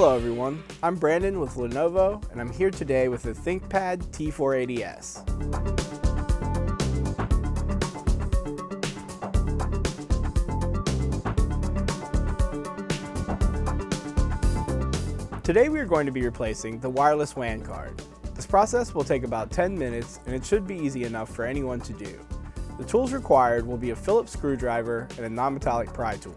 Hello everyone, I'm Brandon with Lenovo, and I'm here today with the ThinkPad T480s. Today we are going to be replacing the wireless WAN card. This process will take about 10 minutes and it should be easy enough for anyone to do. The tools required will be a Phillips screwdriver and a non-metallic pry tool.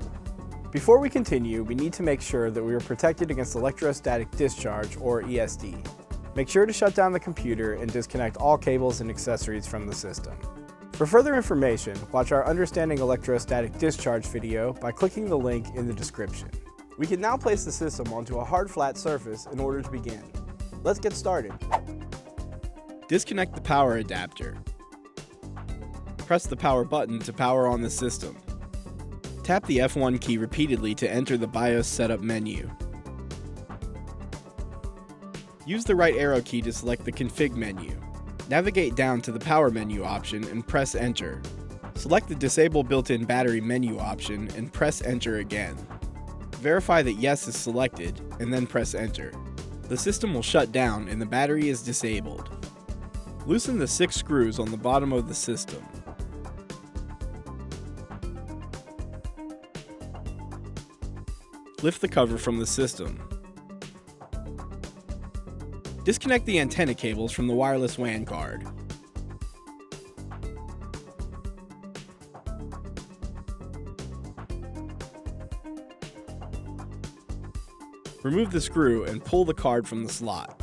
Before we continue, we need to make sure that we are protected against electrostatic discharge, or ESD. Make sure to shut down the computer and disconnect all cables and accessories from the system. For further information, watch our Understanding Electrostatic Discharge video by clicking the link in the description. We can now place the system onto a hard flat surface in order to begin. Let's get started. Disconnect the power adapter. Press the power button to power on the system. Tap the F1 key repeatedly to enter the BIOS setup menu. Use the right arrow key to select the config menu. Navigate down to the power menu option and press enter. Select the disable built-in battery menu option and press enter again. Verify that yes is selected and then press enter. The system will shut down and the battery is disabled. Loosen the 6 screws on the bottom of the system. Lift the cover from the system. Disconnect the antenna cables from the wireless WAN card. Remove the screw and pull the card from the slot.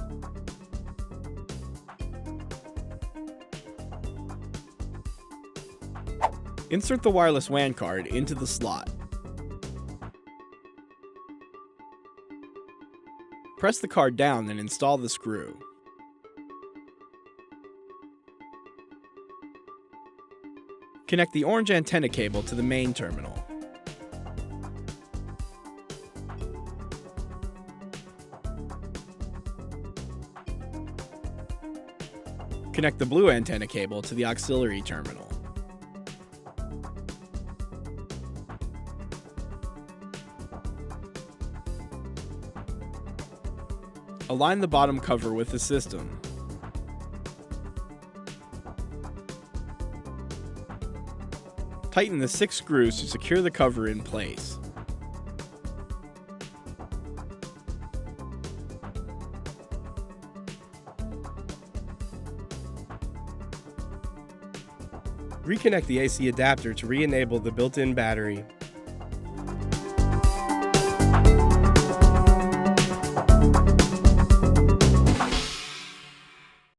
Insert the wireless WAN card into the slot. Press the card down and install the screw. Connect the orange antenna cable to the main terminal. Connect the blue antenna cable to the auxiliary terminal. Align the bottom cover with the system. Tighten the 6 screws to secure the cover in place. Reconnect the AC adapter to re-enable the built-in battery